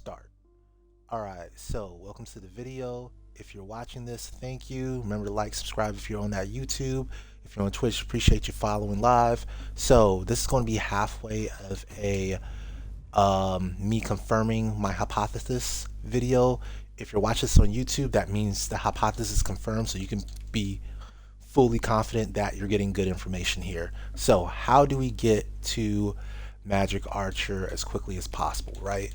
start. Alright, so welcome to the video. If you're watching this, thank you. Remember to like, subscribe if you're on that YouTube. If you're on Twitch, appreciate you following live. So this is going to be halfway of a me confirming my hypothesis video. If you're watching this on YouTube, that means the hypothesis is confirmed, so you can be fully confident that you're getting good information here. So how do we get to Magic Archer as quickly as possible, right?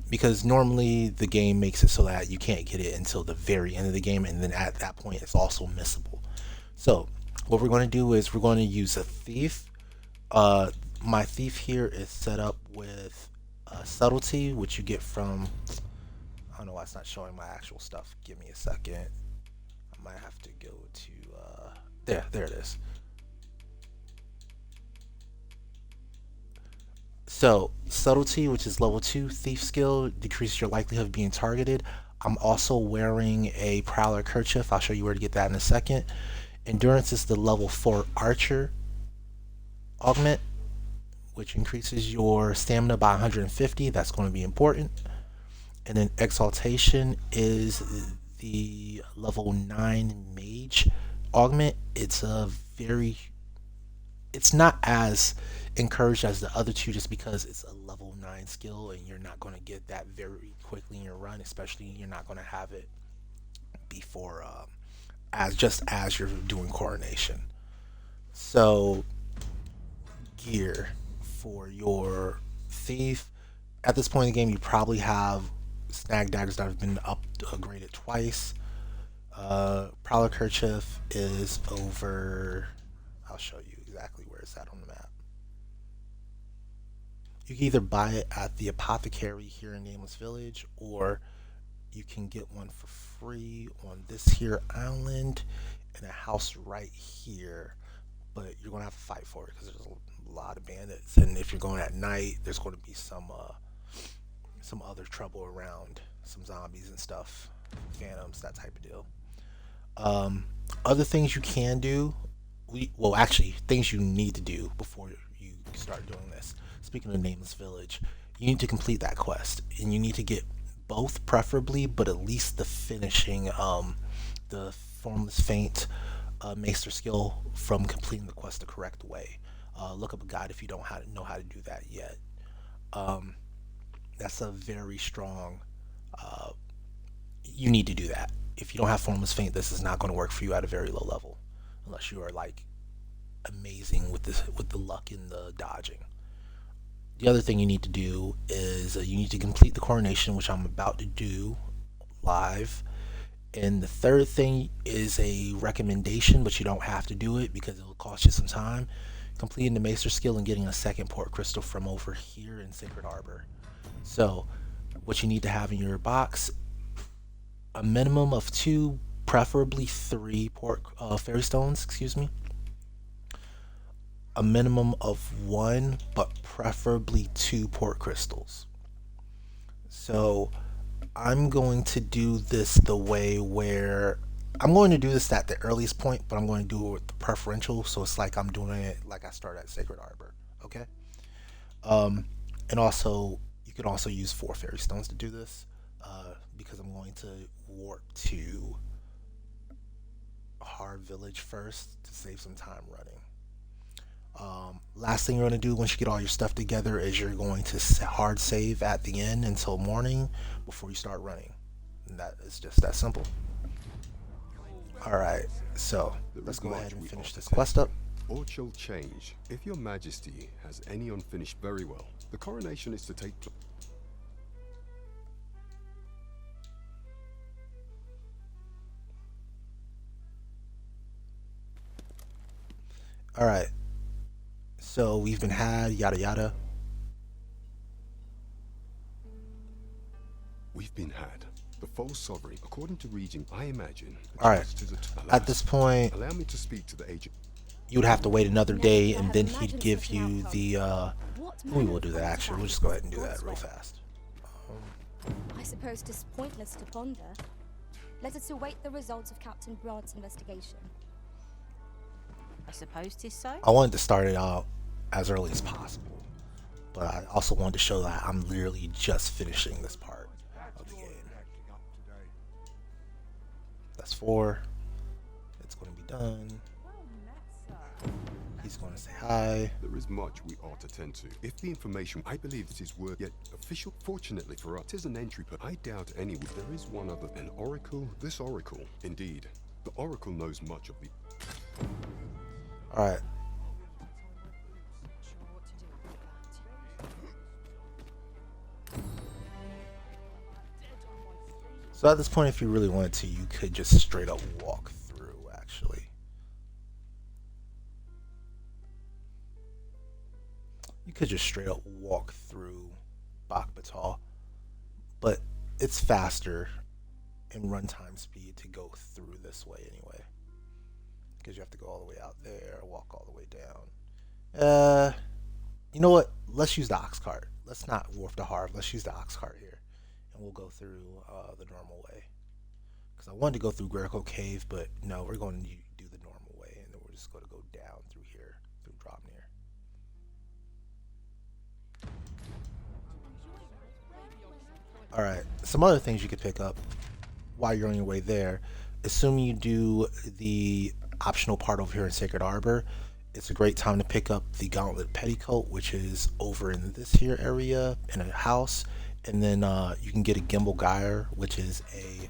Because normally the game makes it so that you can't get it until the very end of the game, and then at that point it's also missable. So what we're going to do is we're going to use a thief. My thief here is set up with subtlety, which you get from, I don't know why it's not showing my actual stuff. Give me a second. I might have to go to there it is. So subtlety, which is level 2 thief skill, decreases your likelihood of being targeted. I'm also wearing a Prowler Kerchief. I'll show you where to get that in a second. Endurance is the level 4 archer augment, which increases your stamina by 150. That's going to be important. And then exaltation is the level 9 mage augment. It's not as encouraged as the other two, just because it's a level 9 skill and you're not going to get that very quickly in your run, especially you're not going to have it before as you're doing coronation. So gear for your thief, at this point in the game you probably have snag daggers that have been upgraded twice. Prowler Kerchief is over, I'll show you exactly where it's at on the map. You can either buy it at the apothecary here in Nameless Village, or you can get one for free on this here island in a house right here, but you're gonna have to fight for it because there's a lot of bandits, and if you're going at night there's going to be some other trouble around, some zombies and stuff, phantoms, that type of deal. Other things you can do, well actually things you need to do before you start doing this. Speaking of Nameless Village, you need to complete that quest, and you need to get both, preferably, but at least the finishing, the Formless Feint Maester skill from completing the quest the correct way. Look up a guide if you don't know how to do that yet. That's a very strong, you need to do that. If you don't have Formless Feint, this is not going to work for you at a very low level, unless you are like amazing with the luck in the dodging. The other thing you need to do is you need to complete the coronation, which I'm about to do live. And the third thing is a recommendation, but you don't have to do it because it will cost you some time. Completing the Maester skill and getting a second port crystal from over here in Sacred Arbor. So what you need to have in your box, a minimum of 2, preferably 3 fairy stones, excuse me. A minimum of 1, but preferably 2 port crystals. So I'm going to do this the way where I'm going to do this at the earliest point, but I'm going to do it with the preferential, so it's like I'm doing it like I start at Sacred Arbor. Okay. And also you can also use 4 fairy stones to do this, because I'm going to warp to Hard Village first to save some time running. Last thing you're going to do once you get all your stuff together is you're going to hard save at the end until morning before you start running. And that is just that simple. Alright, so let's go ahead and finish this quest up. Or shall change if your majesty has any unfinished. Very well. The coronation is to take place. Alright, so we've been had, yada yada. We've been had. The false sovereign, according to Regent, I imagine. Alright, at this point, allow me to speak to the agent. you would have to wait another day, and then he'd give you the, we will do that actually. We'll just go ahead and do that real fast. I suppose 'tis pointless to ponder. Let us await the results of Captain Brant's investigation. I suppose 'tis so. I wanted to start it out as early as possible, but But I also wanted to show that I'm literally just finishing this part of the game. That's 4. It's going to be done. He's going to say hi. There is much we ought to tend to. If the information I believe it is worth, yet official, fortunately for us, it is an entry, but I doubt anyone. There is one other, an oracle. This oracle, indeed, the oracle knows much of the. All right. So at this point, if you really wanted to, you could just straight up walk through, actually. You could just straight up walk through Bak Batal, but it's faster in runtime speed to go through this way anyway, because you have to go all the way out there, walk all the way down. You know what? Let's use the ox cart. Let's not wharf the Harv. Let's use the ox cart here, and we'll go through the normal way. Because I wanted to go through Greco Cave, but no, we're going to do the normal way, and then we're just going to go down through here, through Dropnir. Alright, some other things you could pick up while you're on your way there. Assuming you do the optional part over here in Sacred Arbor, it's a great time to pick up the Gauntlet Petticoat, which is over in this here area in a house. And then you can get a Gimbal Gyre, which is a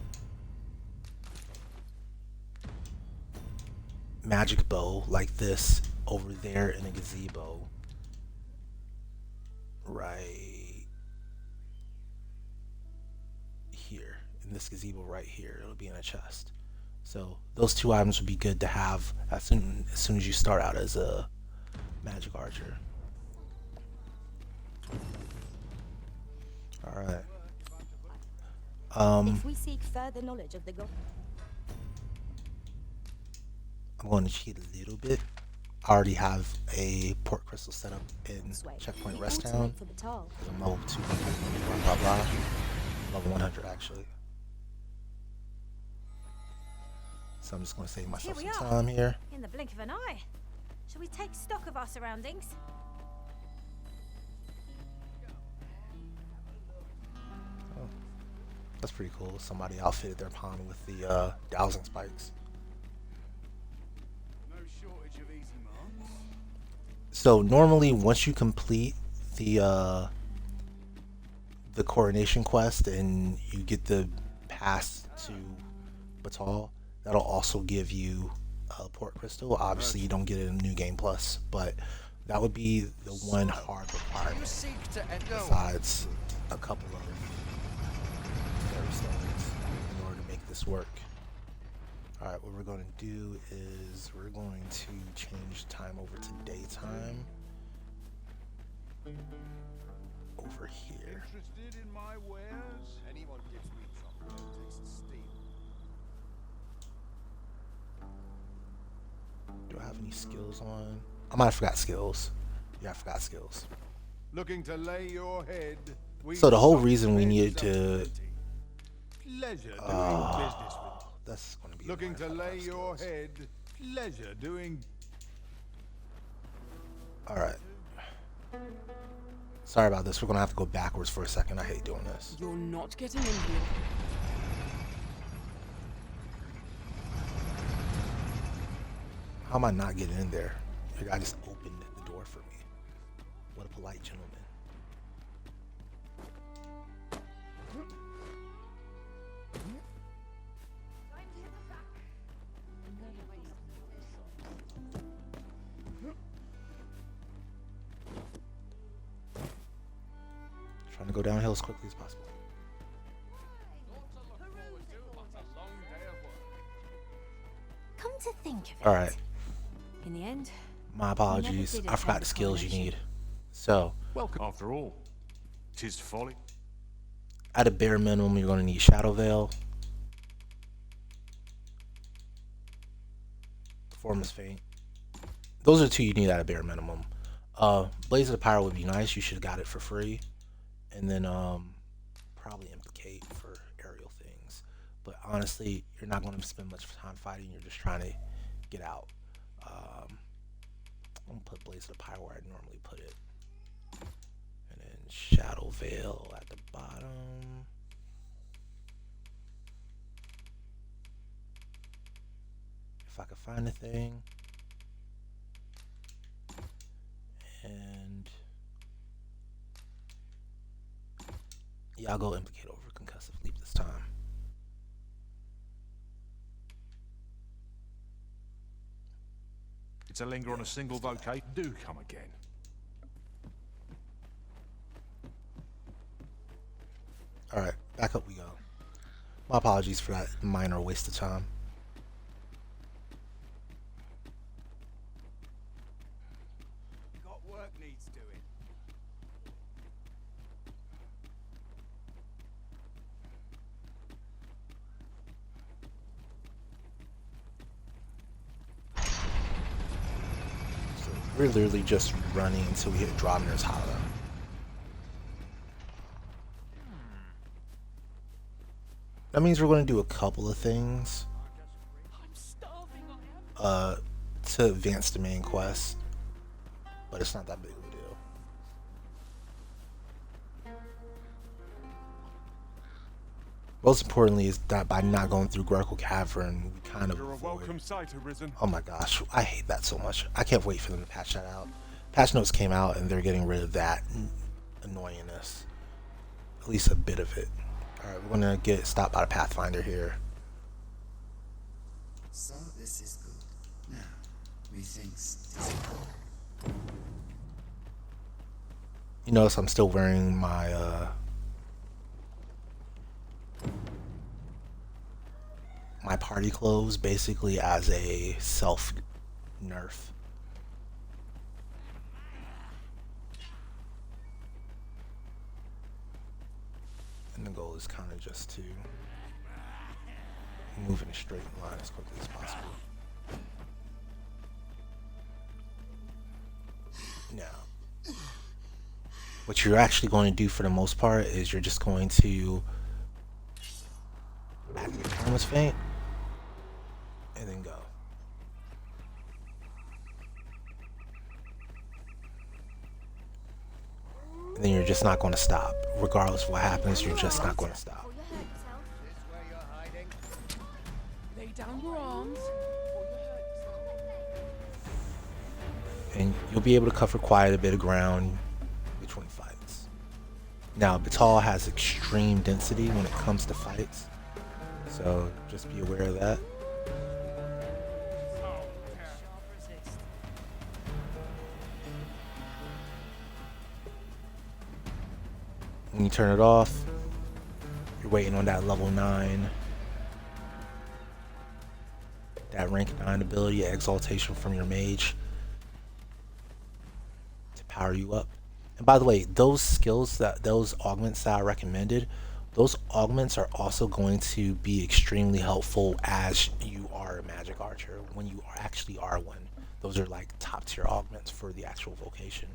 magic bow like this over there in a gazebo. Right here. In this gazebo right here. It'll be in a chest. So those 2 items would be good to have as soon as you start out as a magic archer. Alright. If we seek further knowledge of the god, I'm going to cheat a little bit. I already have a port crystal set up in Checkpoint Rest Town. I'm level 200, blah blah blah. Level 100 actually. So I'm just going to save myself some time here. In the blink of an eye. Shall we take stock of our surroundings? Oh, that's pretty cool. Somebody outfitted their pond with the dowsing spikes. So normally, once you complete the coronation quest and you get the pass to Batal, that'll also give you a port crystal. Obviously, you don't get it in New Game Plus, but that would be the one hard requirement. Besides a couple of fairy stones in order to make this work. All right, what we're going to do is we're going to change time over to daytime. Over here. Interested in my wares? Anyone gives me chocolate takes a steam. Do I have any skills on? I might have forgot skills. Yeah, I forgot skills. Looking to lay your head. So the whole reason we needed to Pleasure doing business with. that's going to be Looking to annoying if I lay don't have your skills. head. Pleasure doing. All right. Sorry about this. We're going to have to go backwards for a second. I hate doing this. You're not getting in here. How am I not getting in there? The guy just opened the door for me. What a polite gentleman. Trying to go downhill as quickly as possible. Come to think of it. All right. In the end, My apologies. did I forgot attend the skills you coronation. need. So, Welcome. After all, 'tis folly. at a bare minimum, you're going to need Shadow Veil, Formless Feint. Those are the 2 you need at a bare minimum. Blaze of the Pyre would be nice. You should have got it for free. And then probably Implicate for aerial things. But honestly, you're not going to spend much time fighting. You're just trying to get out. I'm going to put Blaze of the Pyre where I normally put it. fail at the bottom. If I could find a thing. And yeah, I'll go implicate over concussive leap this time. It's a linger on a single vocation. Do come again. Alright, back up we go. My apologies for that minor waste of time. Got work needs doing. So we're literally just running until we hit Dromner's Hollow. That means we're going to do a couple of things to advance the main quest, but it's not that big of a deal. Most importantly is that by not going through Gurkle Cavern, we kind of You're a avoid... welcome sight, Arisen. Oh my gosh, I hate that so much. I can't wait for them to patch that out. Patch notes came out and they're getting rid of that annoyingness. At least a bit of it. Alright, we're gonna get stopped by the Pathfinder here. So this is good. Now, methinks You notice I'm still wearing my my party clothes basically as a self nerf. And the goal is kind of just to move in a straight line as quickly as possible. Now, what you're actually going to do for the most part is you're just going to activate Formless Feint and then go. And then you're just not going to stop. Regardless of what happens, you're just not going to stop. Before you hurt yourself. This where you're hiding? Lay down your arms. And you'll be able to cover quite a bit of ground between fights. Now, Batal has extreme density when it comes to fights, so just be aware of that. When you turn it off, you're waiting on that level 9, that rank 9 ability, Exaltation from your mage, to power you up. And by the way, those skills, those augments that I recommended, those augments are also going to be extremely helpful as you are a magic archer, when you actually are one. Those are like top tier augments for the actual vocation.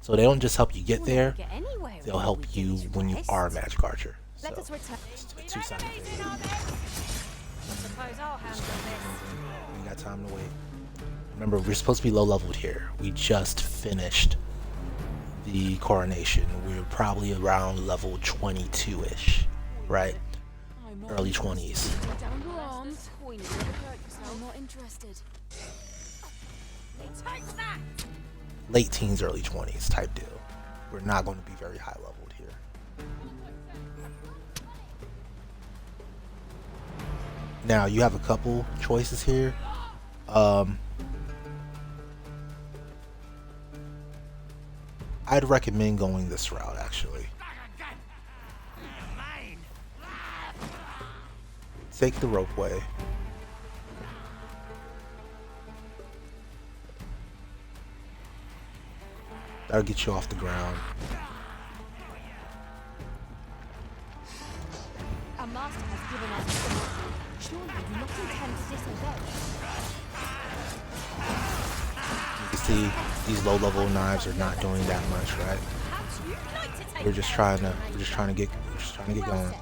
So they don't just help you get there, they'll help you when you are a magic archer. So Let us return. it's a two-sided thing. Suppose I'll handle this. We got time to wait. Remember, we're supposed to be low leveled here. We just finished the coronation. We're probably around level 22-ish, right? Early 20s. Lay down your arms. I'm not interested. Take that! Late teens, early 20s type deal. We're not going to be very high leveled here. Now, you have a couple choices here. I'd recommend going this route, actually. Take the ropeway. That'll get you off the ground. Our master has given us the surely you not intend to disobey. You can see these low level knives are not doing that much, right? We're just trying to get Well going. said.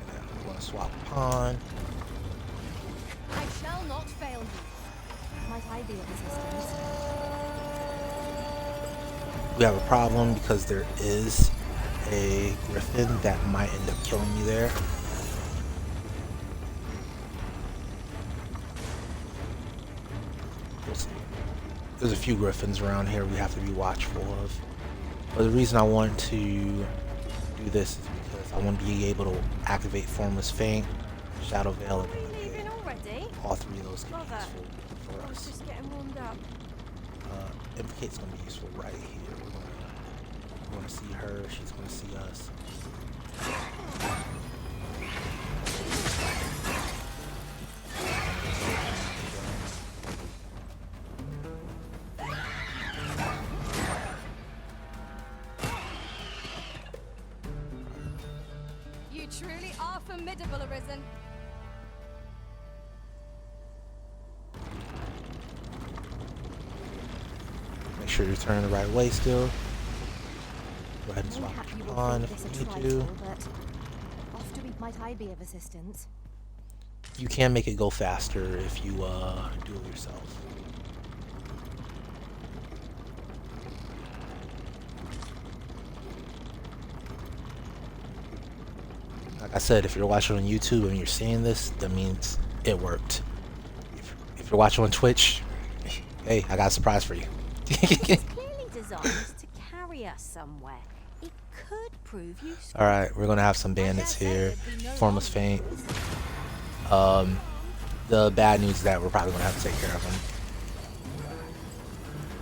Yeah, we want to swap pawn. I shall not fail you. I be of assistance? We have a problem because there is a griffin that might end up killing me there. We'll see. There's a few griffins around here we have to be watchful of. But the reason I want to do this is because I want to be able to activate Formless Feint, Shadow Veil, and Are you leaving already? all three of those can be Bother. useful for I was us. just getting warmed up. Implicate's going to be useful right here. We're going to see her, she's going to see us. You truly are formidable, Arisen. Make sure you're turning the right way still. Go ahead and swap Mayhap you your will pawn think if this you a need to. trifle, but after we might I be of assistance? You can make it go faster if you do it yourself. Like I said, if you're watching on YouTube and you're seeing this, that means it worked. If you're watching on Twitch, hey, I got a surprise for you. It's clearly designed to carry us somewhere. It could prove useful. Alright, we're gonna have some bandits here. Formless Feint. The bad news is that we're probably gonna have to take care of them.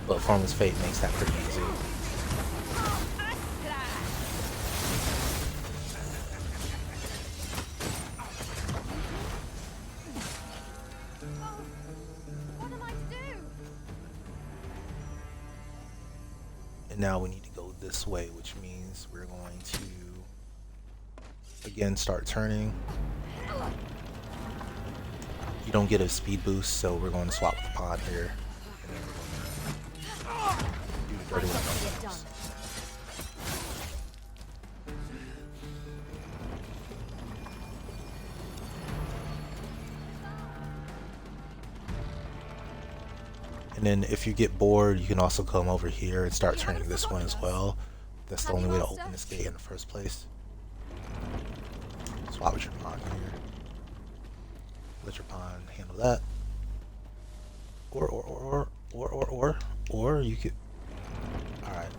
But Formless Feint makes that pretty easy. What am I to do? And now we need to go this way, which means we're going to again start turning. You don't get a speed boost, so we're going to swap with the pawn here. And then we're going to do the dirty work on those. And then if you get bored, you can also come over here and start turning this one as well. That's the only way to open this gate in the first place. Swap with your pawn here. Let your pawn handle that. Or you could. Alright.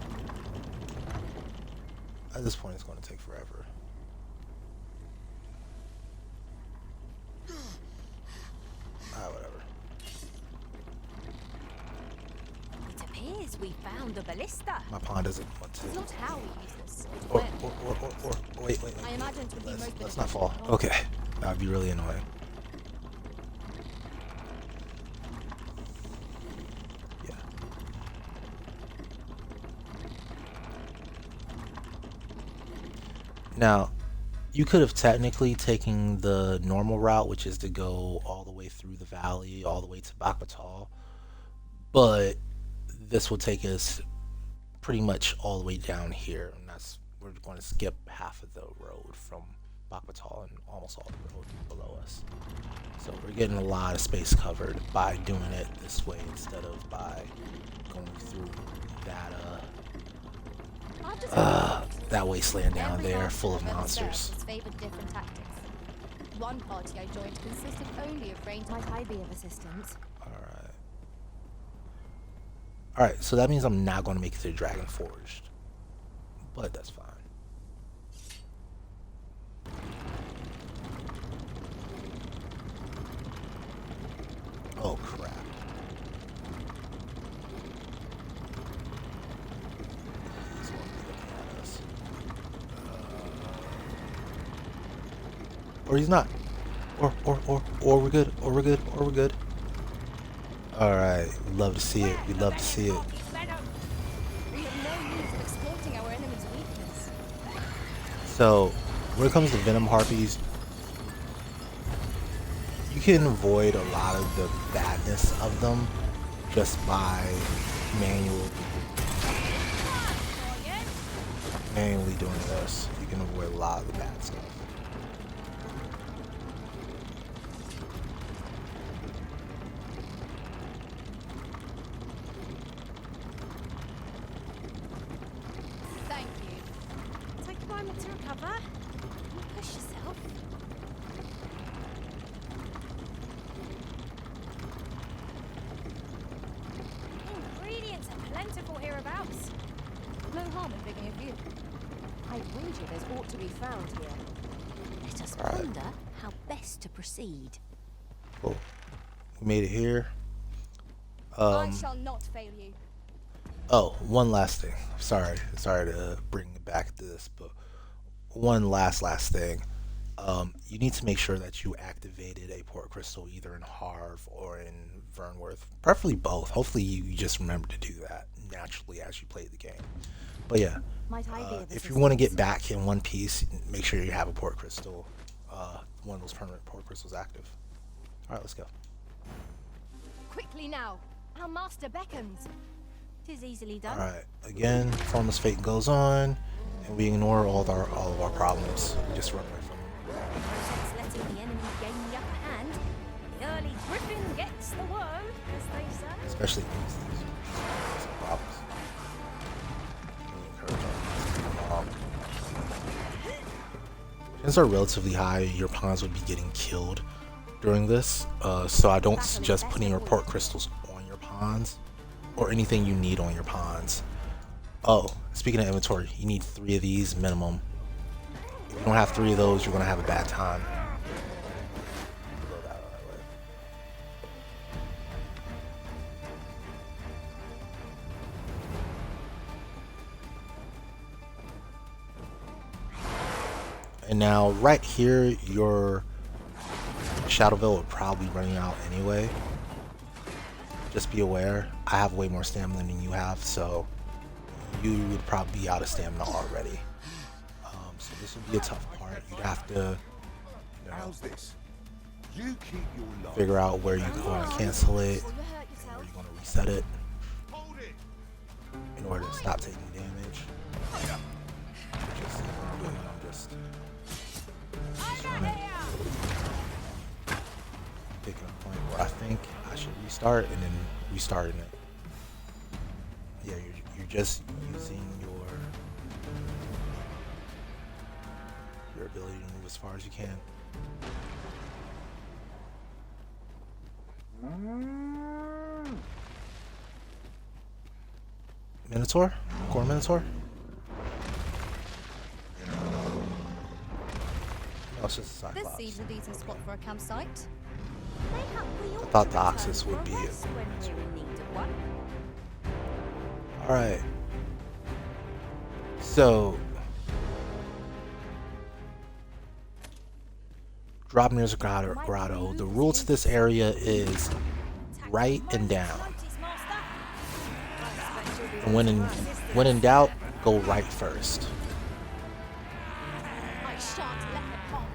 At this point, it's going to take forever. Alright, whatever. It appears we found the ballista. My pawn doesn't want to. It's not how we use this. It's Or, when. wait. I imagine it would be most Let's not beneficial. fall. Okay. That would be really annoying. Yeah. Now, you could have technically taken the normal route, which is to go all the way through the valley, all the way to Bakbatal, but this will take us pretty much all the way down here, and we're going to skip half of the road from Bakbatal and almost all the road below us. So we're getting a lot of space covered by doing it this way instead of by going through that wasteland down Every there master full of I've ever monsters. served has favored different tactics. One party I joined consisted only of ranged. Might I be of assistance? Alright, so that means I'm not going to make it to Dragon Forged. But that's fine. Oh crap. He's going to be looking at us. Or he's not. Or we're good. Or we're good. Alright, we'd love to see it. We have no means of exploiting our enemy's weakness. So, when it comes to Venom Harpies, you can avoid a lot of the badness of them just by manually doing this. You can avoid a lot of the bad stuff. to recover. Push yourself. Ingredients are plentiful hereabouts. No harm in picking a few. I wager there's ought to be found here. Let us Alright. ponder how best to proceed. Cool. We made it here. I shall not fail you. Oh, one last thing. Sorry to bring it back to this, but one last thing. You need to make sure that you activated a port crystal either in Harv or in Vernworth, preferably both. Hopefully you just remember to do that naturally as you play the game. But yeah, Might I be of if you want to get assistance? back in one piece, make sure you have a port crystal, one of those permanent port crystals active. All right, let's go. Quickly now. Our master beckons. 'Tis easily All done. right, again, Formless Fate goes on, and we ignore all of our problems. We just run away from them. Since letting the enemy gain the upper hand, the early griffin gets the worm, as they say. Especially these problems. We encourage our Since they're relatively high, your pawns would be getting killed during this, so I don't suggest putting your port crystals on your pawns or anything you need on your pawns. Oh, speaking of inventory, you need 3 of these minimum. If you don't have 3 of those, you're gonna have a bad time. Go that way. And now, right here, your Shadow Veil will probably be running out anyway. Just be aware, I have way more stamina than you have, so you would probably be out of stamina already. So this would be a tough part. You'd have to, you know, How's this? You keep your life. figure out where you're going to cancel it, Before you hurt where yourself. you're going to reset it Hold it. in order to stop taking damage. Just picking a point where I think I should restart and then restarting it. Yeah, you're just using your ability to move as far as you can. Minotaur? Core Minotaur? No, it's just a This Cyclops. seems a decent spot for a campsite. Mayhap we ought thought to the return Oxus would to be us when we're in need of one. Alright. So Drobnir's Grotto. The rule to this area is right and down. And when in doubt, go right first. I shan't let them harm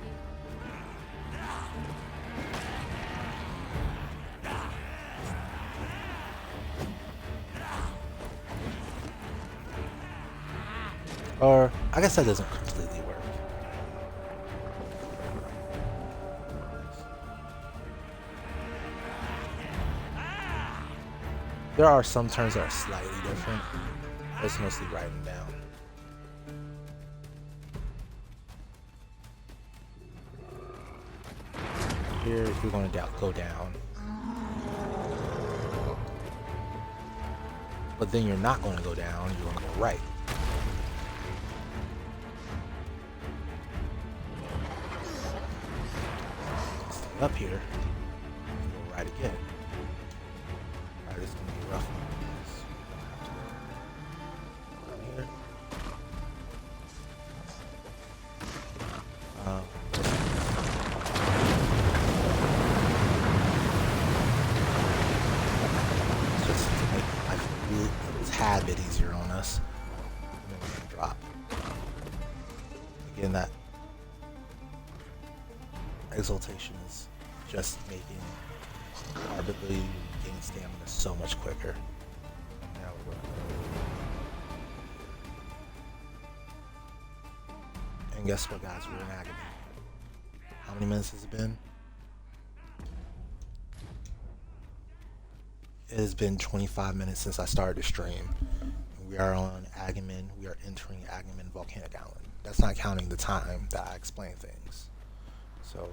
you. Or I guess that doesn't completely work. There are some turns that are slightly different. But it's mostly right and down. Here, if you're going to go down. But then you're not going to go down, you're going to go right. Stay up here and go right again. Alright, this is going to be a rough one. Down here. Just to make life a tad bit easier on us. And then we're going to drop. Again, that exaltation is just making our ability to gain stamina so much quicker. Now we're going to... And guess what, guys? We're in agony. How many minutes has it been? It has been 25 minutes since I started the stream. We are on Agamen. We are entering Agamen Volcanic Island. That's not counting the time that I explain things. So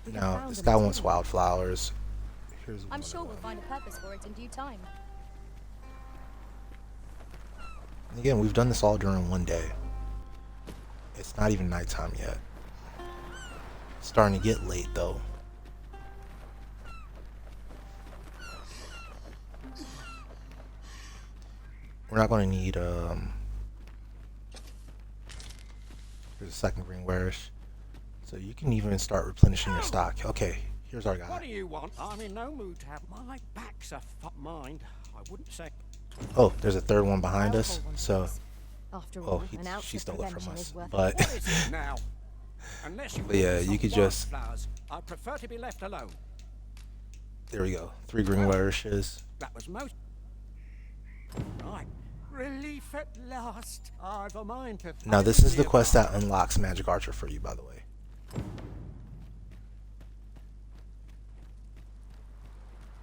We have now found this a guy wants material. wildflowers. Here's I'm one sure of we'll them. find a purpose for it in due time. And again, we've done this all during one day. It's not even nighttime yet. It's starting to get late though. We're not going to need there's a second green warish. So you can even start replenishing your stock. Okay, here's our What guy. do you want? I'm in no mood to have my back's a mind. I wouldn't say. Oh, there's a third one behind I'll us. hold one, So please. After oh, all, an ounce she of stole it from prevention us. is worth But What is it now? Unless you But yeah, want you some could just- wildflowers, I prefer to be left alone. there we go. 3 green warishes. That was most. Right. Relief at last. I've a mind to. Now this is the quest that unlocks Magic Archer for you, by the way.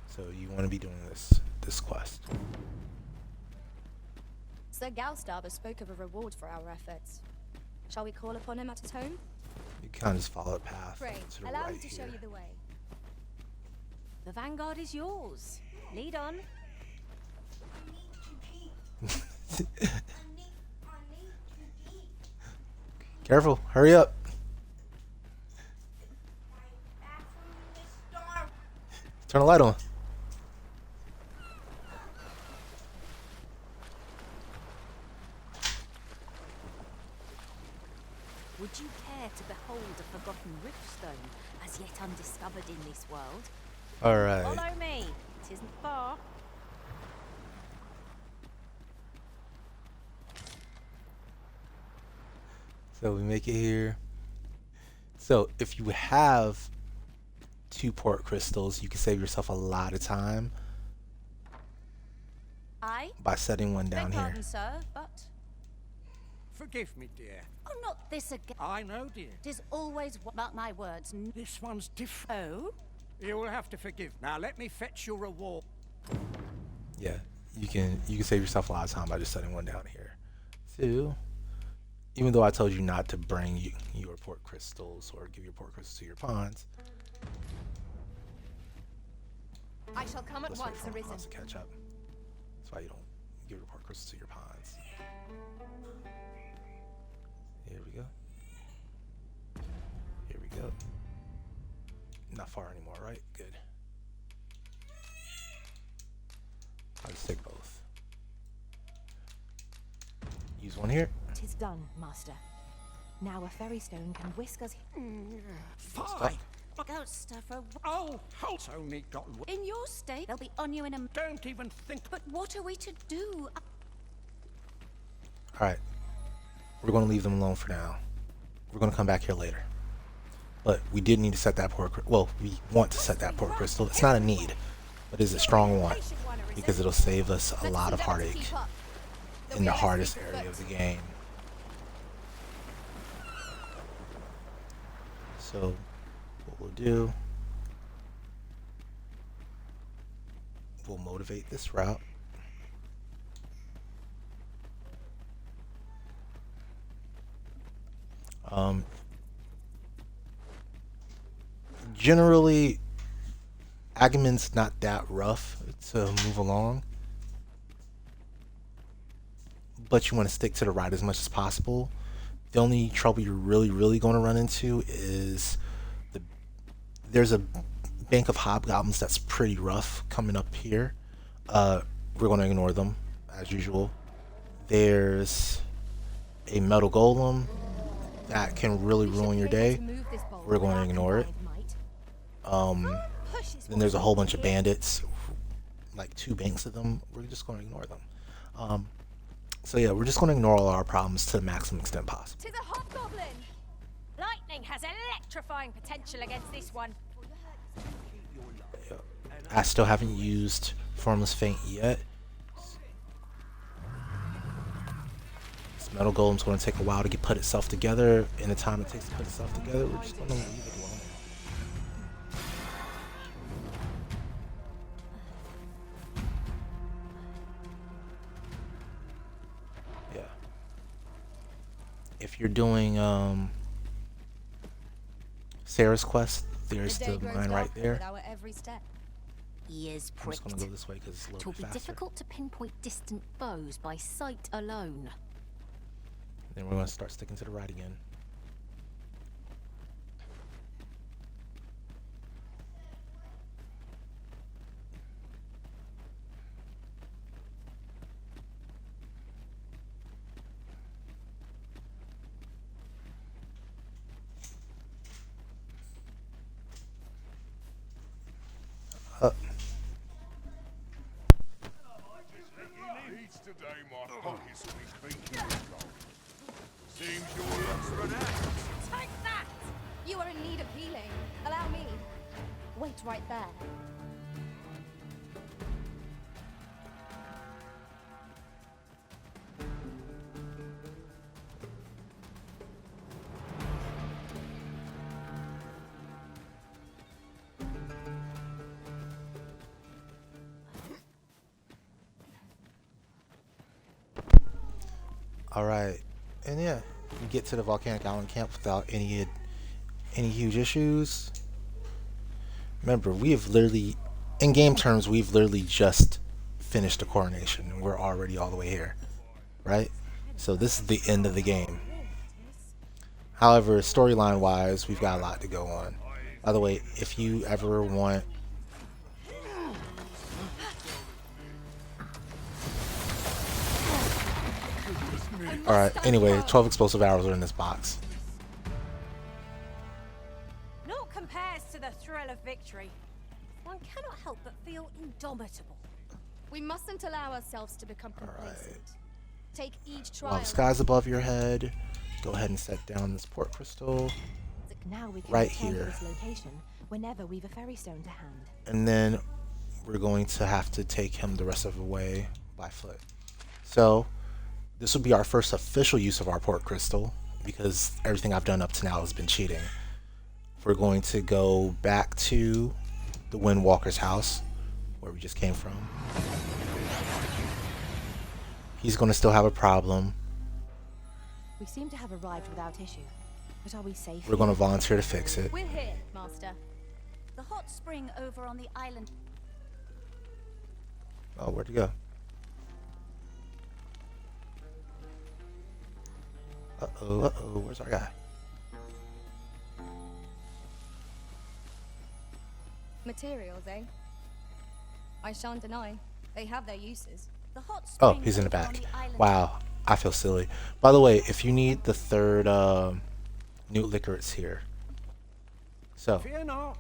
So you want to be doing this quest. Sir Galstarber spoke of a reward for our efforts. Shall we call upon him at his home? You kind of just follow a path Pray, to the allow right me to show here. you the way. The vanguard is yours. Lead on. Careful, hurry up. Turn the light on. Would you care to behold a forgotten riftstone as yet undiscovered in this world? All right. Follow me. It isn't far. So we make it here. So if you have 2 port crystals, you can save yourself a lot of time I by setting one beg down here. pardon, sir, but Forgive me, dear. oh, not this again. I know, dear. It is always mark my words. This one's different. Oh, You'll have to forgive. Now let me fetch your reward. Yeah, you can save yourself a lot of time by just setting one down here. So, even though I told you not to bring your port crystals or give your port crystals to your pawns, I shall come at let's wait once, for my Arisen. pawns to catch up. That's why you don't give your port crystals to your pawns. Here we go. Here we go. Not far anymore, right? Good. I'll just take both. Use one here. Tis done, Master. Now a fairy stone can whisk us. Fine. go stuff a. Oh, it's only got. In your state, they'll be on you in a. Don't even think. But what are we to do? Alright. We're going to leave them alone for now. We're going to come back here later. But we did need to set that port crystal. Well, we want to set that port crystal. It's not a need, but it's a strong want. Because it'll save us a lot of heartache in the hardest area of the game. So, what we'll do, we'll motivate this route. Generally, Agamemnon's not that rough to move along, but you want to stick to the right as much as possible. The only trouble you're really going to run into is there's a bank of hobgoblins that's pretty rough coming up here. We're going to ignore them as usual. There's a metal golem that can really ruin your day. We're going to ignore it. Then there's a whole bunch of bandits, like 2 banks of them. We're just going to ignore them. So yeah, we're just going to ignore all our problems to the maximum extent possible. Tis a hobgoblin! Lightning has electrifying potential against this one. Yeah. I still haven't used Formless Feint yet. This metal golem's going to take a while to put itself together. In the time it takes to put itself together, we're just going to leave it alone. Yeah. if you're doing Sarah's quest, there's the day the grows mine right darker there. with our every step. Ears I'm just gonna pricked. go this way because it's a It little will bit be faster. difficult to pinpoint distant foes by sight alone. Then we're gonna start sticking to the right again. Each today my pockets will be speaking of gold. Seems your luck's run out. Take that! You are in need of healing. Allow me. Wait right there. All right, and yeah, you get to the volcanic island camp without any huge issues. Remember, we have literally, in game terms, we've literally just finished the coronation, and we're already all the way here, right? So this is the end of the game. However, storyline-wise, we've got a lot to go on. By the way, if you ever want Alright, anyway, 12 explosive arrows are in this box. Naught compares to the thrill of victory. One cannot help but feel indomitable. We mustn't allow ourselves to become complacent. Take each trial. While the sky's above your head, go ahead and set down this port crystal. Now we can Right return here. to this location whenever we've a ferry stone to hand. And then we're going to have to take him the rest of the way by foot. So this will be our first official use of our port crystal, because everything I've done up to now has been cheating. We're going to go back to the Windwalker's house, where we just came from. He's going to still have a problem. We seem to have arrived without issue. But are we safe? We're going to volunteer to fix it. We're here, Master. The hot spring over on the island. Oh, where'd he go? Uh-oh, where's our guy? Materials, eh? I shan't deny. They have their uses. The hot Oh, spring he's in the over on back. the island. Wow, I feel silly. By the way, if you need the third Newt liquor, it's here. So, Fear not.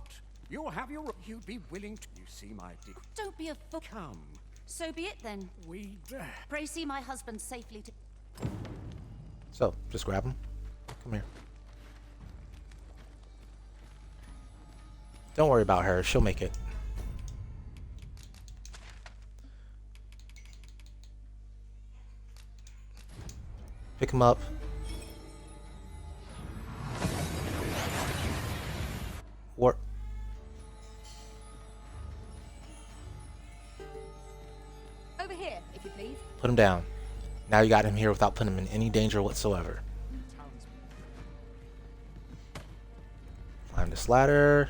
You'll have your. You'd be willing to. You see, my dear. Don't be a fool. Come. So be it then. We. Pray see my husband safely to. so just grab him. Come here. Don't worry about her. She'll make it. Pick him up. War. Over here, if you please. Put him down. Now you got him here without putting him in any danger whatsoever. Climb this ladder.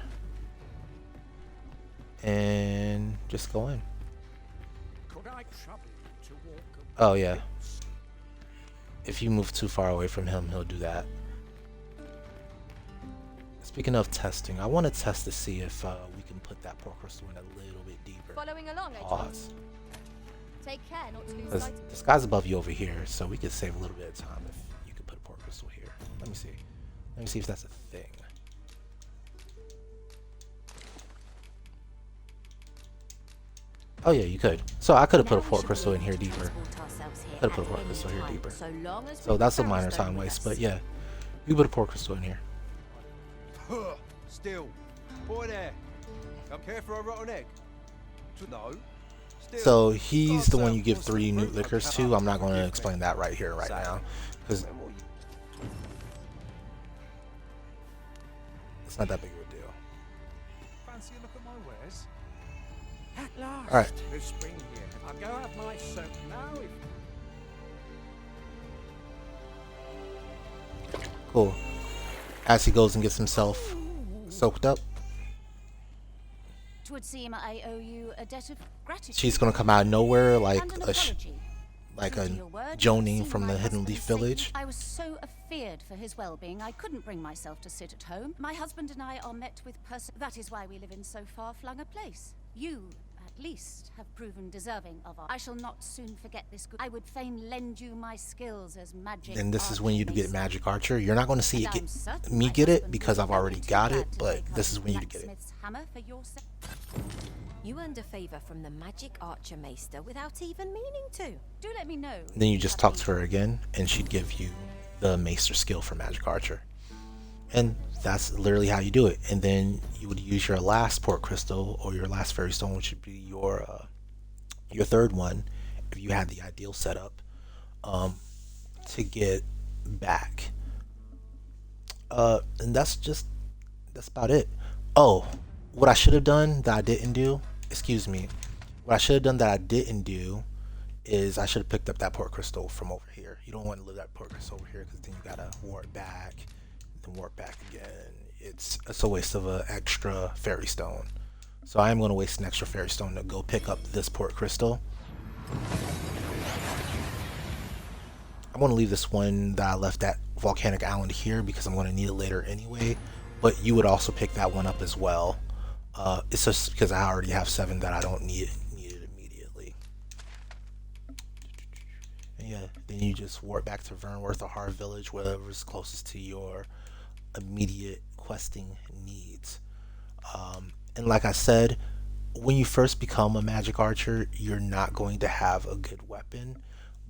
And just go in. Could I trouble you to walk? Oh, yeah. If you move too far away from him, he'll do that. Speaking of testing, I want to test to see if we can put that port crystal in a little bit deeper. Following along, I Pause. trust. Take care not to lose Because sight of the sky's above you over here, so we could save a little bit of time if you could put a port crystal here. Let me see. Let me see if that's a thing. Oh yeah, you could. So I could have put a Now we port should crystal be in here able to deeper. transport ourselves here Could have put a at port any crystal here time, deeper. So long as So we that's a have minor Ferrystone time with waste, us. but yeah. You put a port crystal in here. Huh, still. Boy there. Don't care for a rotten egg? No. Still. So he's Can't the one say you give I'm 3 forcing Newt fruit, liquors but to. I'm not going to forgive me. explain that right here, right now. Because When will you- it's not that big of a deal. Fancy a look at my wares? At last. All right. There's spring here. I'll go have my soap now. If Cool. As he goes and gets himself soaked up, 'Twould seem I owe you a debt of gratitude. she's gonna come out of nowhere like and an a apology. like True a to your word, Jonin seeing from my the Hidden husband Leaf safely, Village. I was so afeared for his well-being, I couldn't bring myself to sit at home. My husband and I are met with That is why we live in so far-flung a place. You, at least, have proven deserving of our... I shall not soon forget this good... I would fain lend you my skills as magic And this is when you get archer-mason. Magic Archer. You're not going to see And it I'm certain me my get it husband because will I've be already only too got glad it, to but take this home is when you get it. blacksmith's hammer for your You earned a favor from the Magic Archer Maester without even meaning to. Do let me know. Then you just talk to her again, and she'd give you the Maester skill for Magic Archer. And that's literally how you do it. And then you would use your last Port Crystal or your last Fairy Stone, which would be your third one, if you had the ideal setup, to get back. And that's about it. Oh, what I should have done that I didn't do, excuse me, what I should have done that I didn't do is I should have picked up that Port Crystal from over here. You don't want to leave that Port Crystal over here because then you gotta warp back, then warp back again. It's a waste of an extra Fairy Stone. So I am going to waste an extra Fairy Stone to go pick up this Port Crystal. I'm going to leave this one that I left at Volcanic Island here because I'm going to need it later anyway. But you would also pick that one up as well. It's just because I already have 7 that I don't need it immediately. And yeah, then you just warp back to Vernworth or Har Village, whatever is closest to your immediate questing needs. And like I said, when you first become a Magic Archer, you're not going to have a good weapon,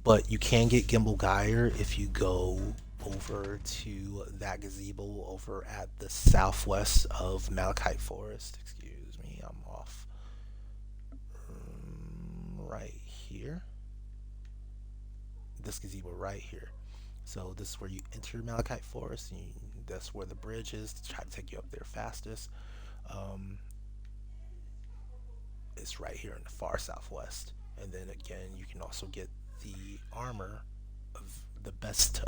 but you can get Gimbal Geyer if you go over to that gazebo over at the southwest of Malachite Forest. Excuse me, I'm off. Right here. This gazebo right here. So this is where you enter Malachite Forest, and that's where the bridge is to try to take you up there fastest. It's right here in the far southwest. And then again, you can also get the armor of the best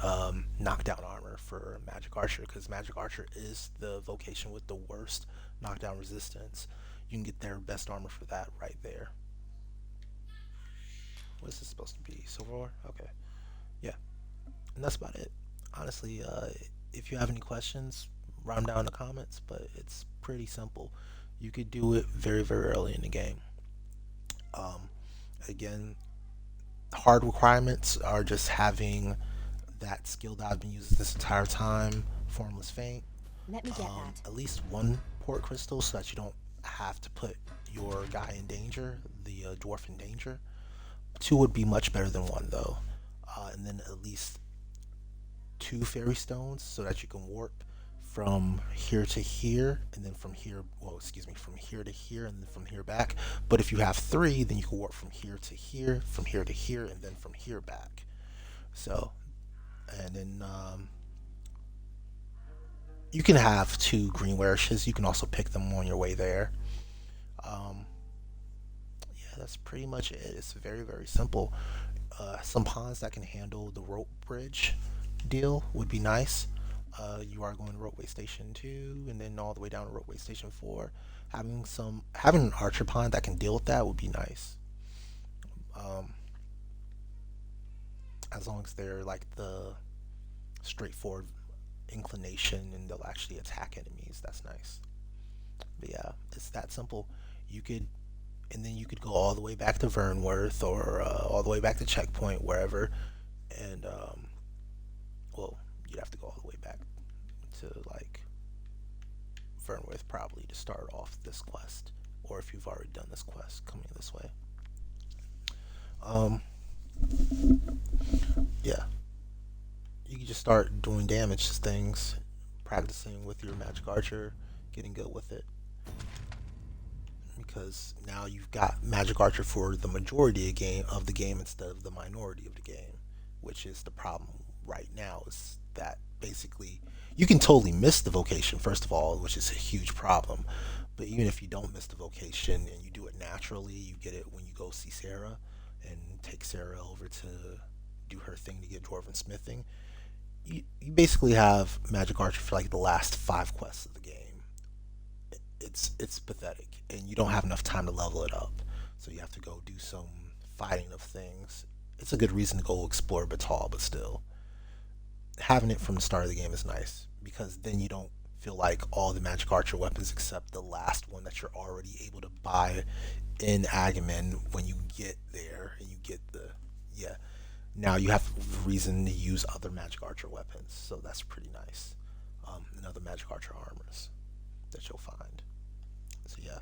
knockdown armor for Magic Archer, because Magic Archer is the vocation with the worst knockdown resistance. You can get their best armor for that right there. What is this supposed to be? Silver ore? Okay. Yeah. And that's about it. Honestly, if you have any questions, write them down in the comments, but it's pretty simple. You could do it very, very early in the game. Again, hard requirements are just having that skill that I've been using this entire time, Formless Feint. Let me get that. At least 1 Port Crystal so that you don't have to put your guy in danger, the dwarf in danger. 2 would be much better than 1 though. And then at least 2 Fairy Stones so that you can warp from here to here, and then from here, from here to here, and then from here back. But if you have 3, then you can warp from here to here, from here to here, and then from here back. So, and then you can have 2 green Werishes. You can also pick them on your way there. Yeah, that's pretty much it. It's very, very simple. Some pawns that can handle the rope bridge deal would be nice. You are going to Ropeway Station 2 and then all the way down to Ropeway Station 4. Having an archer pawn that can deal with that would be nice. As long as they're like the straightforward inclination and they'll actually attack enemies, that's nice. But yeah, it's that simple. And then you could go all the way back to Vernworth or all the way back to Checkpoint, wherever, and well, you'd have to go all the way back to like Vernworth probably to start off this quest, or if you've already done this quest coming this way. Yeah, you can just start doing damage to things, practicing with your Magic Archer, getting good with it, because now you've got Magic Archer for the majority of the game instead of the minority of the game, which is the problem right now, is that basically you can totally miss the vocation, first of all, which is a huge problem. But even if you don't miss the vocation and you do it naturally, you get it when you go see Sarah and take Sarah over to do her thing to get Dwarven Smithing, you basically have Magic Archer for like the last 5 quests of the game. It's pathetic, and you don't have enough time to level it up. So you have to go do some fighting of things. It's a good reason to go explore Batal, but still, having it from the start of the game is nice because then you don't feel like all the Magic Archer weapons except the last one that you're already able to buy in Agamen when you get there and you get the yeah. Now you have reason to use other Magic Archer weapons, so that's pretty nice. And other Magic Archer armors that you'll find. So yeah.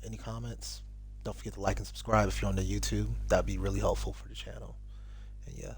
Any comments? Don't forget to like and subscribe if you're on the YouTube. That'd be really helpful for the channel. And yeah.